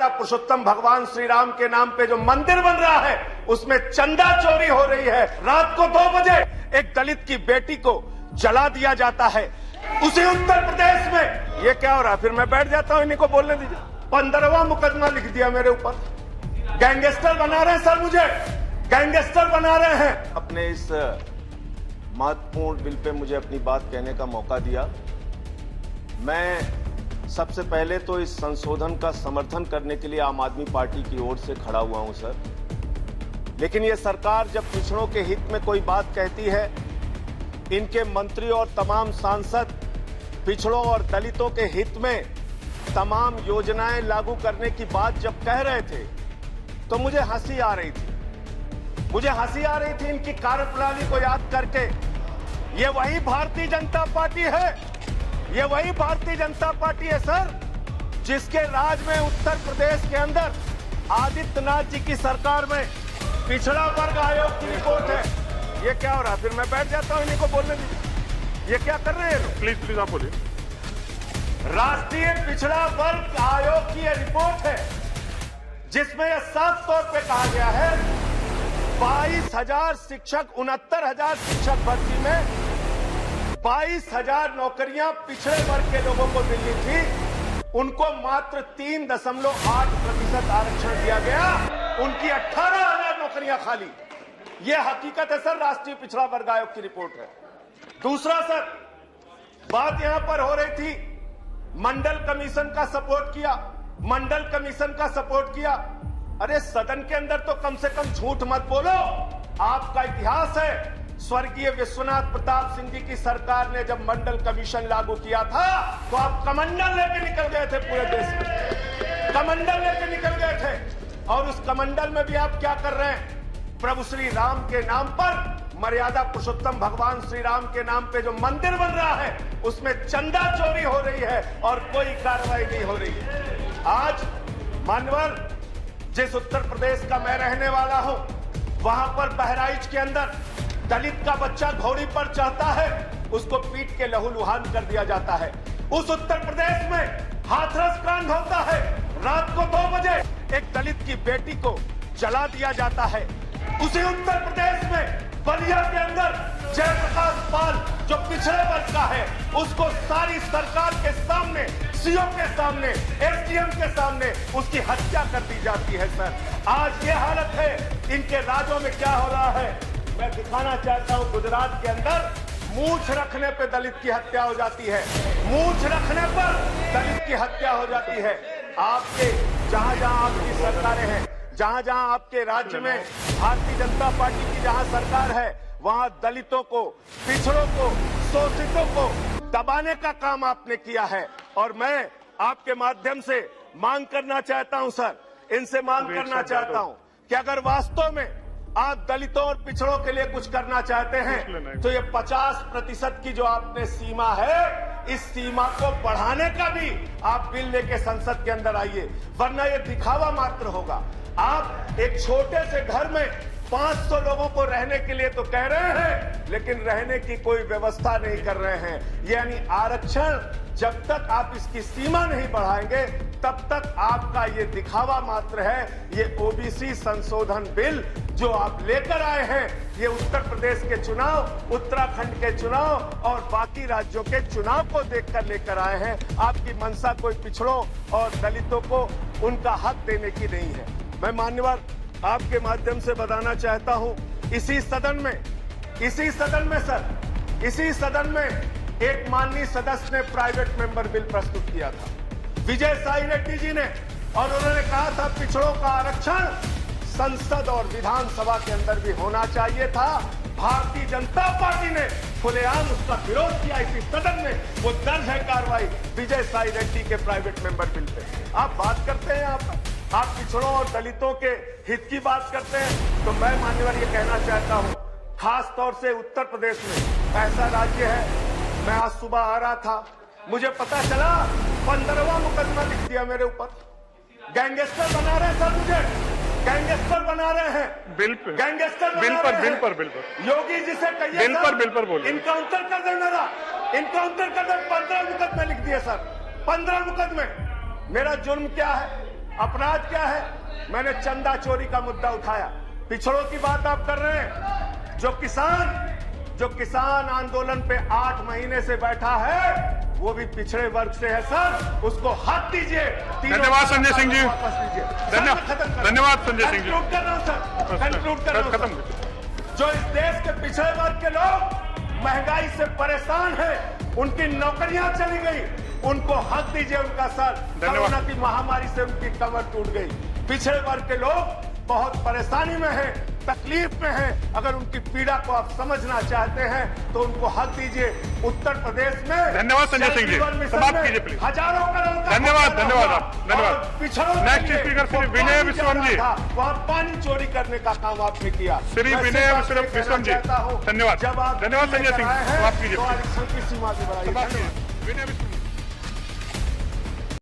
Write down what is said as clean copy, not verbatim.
पुरुषोत्तम भगवान श्री राम के नाम पे जो मंदिर बन रहा है उसमें चंदा चोरी हो रही है। रात को 2 बजे एक दलित की बेटी को जला दिया जाता है उसी उत्तर प्रदेश में। ये क्या हो रहा है? फिर मैं बैठ जाता हूं, इन्हीं को बोलने दीजिए। 15वां मुकदमा लिख दिया मेरे ऊपर। गैंगस्टर बना रहे हैं सर, मुझे गैंगस्टर बना रहे हैं। अपने इस महत्वपूर्ण बिल पे मुझे अपनी बात कहने का मौका दिया। मैं सबसे पहले तो इस संशोधन का समर्थन करने के लिए आम आदमी पार्टी की ओर से खड़ा हुआ हूं सर। लेकिन ये सरकार जब पिछड़ों के हित में कोई बात कहती है, इनके मंत्री और तमाम सांसद पिछड़ों और दलितों के हित में तमाम योजनाएं लागू करने की बात जब कह रहे थे तो मुझे हंसी आ रही थी। मुझे हंसी आ रही थी इनकी कार्यप्रणाली को याद करके। ये वही भारतीय जनता पार्टी है, ये वही भारतीय जनता पार्टी है सर जिसके राज में उत्तर प्रदेश के अंदर आदित्यनाथ जी की सरकार में पिछड़ा वर्ग आयोग की रिपोर्ट है। ये क्या हो रहा है? फिर मैं बैठ जाता हूं, इन्हीं को बोलने दीजिए। ये क्या कर रहे हैं? प्लीज आप बोलिए। राष्ट्रीय पिछड़ा वर्ग आयोग की यह रिपोर्ट है जिसमें यह साफ तौर पे कहा गया है 22,000 शिक्षक 69,000 शिक्षक भर्ती में 22,000 नौकरियां पिछड़े वर्ग के लोगों को मिलनी थी, उनको मात्र 3.8% आरक्षण दिया गया। उनकी 18,000 नौकरियां खाली। यह हकीकत है सर, राष्ट्रीय पिछड़ा वर्ग आयोग की रिपोर्ट है। दूसरा सर, बात यहां पर हो रही थी मंडल कमीशन का सपोर्ट किया, मंडल कमीशन का सपोर्ट किया। अरे सदन के अंदर तो कम से कम झूठ मत बोलो। आपका इतिहास है, स्वर्गीय विश्वनाथ प्रताप सिंह जी की सरकार ने जब मंडल कमीशन लागू किया था तो आप कमंडल लेके निकल गए थे, पूरे देश में कमंडल लेके निकल गए थे। और उस कमंडल में भी आप क्या कर रहे हैं? प्रभु श्री राम के नाम पर, मर्यादा पुरुषोत्तम भगवान श्री राम के नाम पे जो मंदिर बन रहा है उसमें चंदा चोरी हो रही है और कोई कार्रवाई नहीं हो रही है। आज मानवर, जिस उत्तर प्रदेश का मैं रहने वाला हूं, वहां पर बहराइच के अंदर दलित का बच्चा घोड़ी पर चढ़ता है, उसको पीट के लहूलुहान कर दिया जाता है। उस उत्तर प्रदेश में हाथरस कांड होता है, रात को 2 बजे एक दलित की बेटी को जला दिया जाता है। उसी उत्तर प्रदेश में बलिया के अंदर जयप्रकाश पाल जो पिछड़े वर्ग का है, उसको सारी सरकार के सामने, सीओ के सामने, एसडीएम के सामने उसकी हत्या कर दी जाती है। सर, आज ये हालत है। इनके राज्यों में क्या हो रहा है मैं दिखाना चाहता हूं। गुजरात के अंदर मूंछ रखने पे दलित की हत्या हो जाती है, मूंछ रखने पर दलित की हत्या हो जाती है। आपके जहां जहां आपकी सरकारें हैं, जहां जहां आपके राज्य में भारतीय जनता पार्टी की जहां सरकार है, वहां दलितों को, पिछड़ों को, शोषितों को दबाने का काम आपने किया है। और मैं आपके माध्यम से मांग करना चाहता हूं सर, इनसे मांग करना चाहता हूं कि अगर वास्तव में आप दलितों और पिछड़ों के लिए कुछ करना चाहते हैं तो ये 50% की जो आपने सीमा है, इस सीमा को बढ़ाने का भी आप बिल लेके संसद के अंदर आइए, वरना ये दिखावा मात्र होगा। आप एक छोटे से घर में 500 लोगों को रहने के लिए तो कह रहे हैं, लेकिन रहने की कोई व्यवस्था नहीं कर रहे हैं। यानी आरक्षण जब तक आप इसकी सीमा नहीं बढ़ाएंगे तब तक आपका ये दिखावा मात्र है। ये ओबीसी संशोधन बिल जो आप लेकर आए हैं, ये उत्तर प्रदेश के चुनाव, उत्तराखंड के चुनाव और बाकी राज्यों के चुनाव को देखकर लेकर आए हैं। आपकी मंशा कोई पिछड़ों और दलितों को उनका हक देने की नहीं है। मैं मान्यवर आपके माध्यम से बताना चाहता हूं, इसी सदन में एक माननीय सदस्य ने प्राइवेट मेंबर बिल प्रस्तुत किया था, विजय साई रेड्डी जी ने, और उन्होंने कहा था पिछड़ों का आरक्षण संसद और विधानसभा के अंदर भी होना चाहिए था। भारतीय जनता पार्टी ने खुलेआम उसका विरोध किया इसी सदन में। वो दर्ज है कार्रवाई विजय साई रेड्डी के प्राइवेट मेंबर बिल पे। आप बात करते हैं, आप पिछड़ों और दलितों के हित की बात करते हैं, तो मैं मान्यवर ये कहना चाहता हूं, खास तौर से उत्तर प्रदेश में ऐसा राज्य है। मैं आज सुबह आ रहा था, मुझे पता चला 15वां मुकदमा लिख दिया मेरे ऊपर। गैंगस्टर बना रहे हैं सर, मुझे गैंगस्टर बना रहे हैं बिल पे, गैंगस्टर बिल पर योगी जी से कहिए बिल पर बोलिए, इनकाउंटर कर दे, मेरा इनकाउंटर कर दे। 15 मुकदमे लिख दिए सर, 15 मुकदमे। मेरा जुर्म क्या है? अपराध क्या है? मैंने चंदा चोरी का मुद्दा उठाया। पिछड़ों की बात आप कर रहे हैं। जो किसान आंदोलन पे 8 महीने से बैठा है वो भी पिछड़े वर्ग से है सर, उसको हक दीजिए। धन्यवाद संजय सिंह जी। वापस लीजिए। धन्यवाद संजय सिंह जी। कंक्लूड कर रहा हूं सर, कंक्लूड कर रहा हूं खत्म। सर। जो इस देश के पिछड़े वर्ग के लोग महंगाई से परेशान हैं, उनकी नौकरियां चली गई, उनको हक दीजिए उनका सर। कोरोना की महामारी से उनकी कमर टूट गई। पिछड़े वर्ग के लोग बहुत परेशानी में हैं, तकलीफ में हैं। अगर उनकी पीड़ा को आप समझना चाहते हैं तो उनको हक दीजिए। उत्तर प्रदेश में धन्यवाद संजय सिंह जी, समाप्त कीजिए प्लीज। हजारों करोड़ का धन्यवाद। पिछड़ों नेक्स्ट स्पीकर श्री विनय विश्वम जी। वहाँ पानी चोरी करने का काम आपने किया। श्री विनय विश्वम जी, धन्यवाद। जब आप धन्यवाद संजय सिंह, समाप्त कीजिए तो आरक्षण की सीमा भी बढ़ाइए। विनय विश्वम।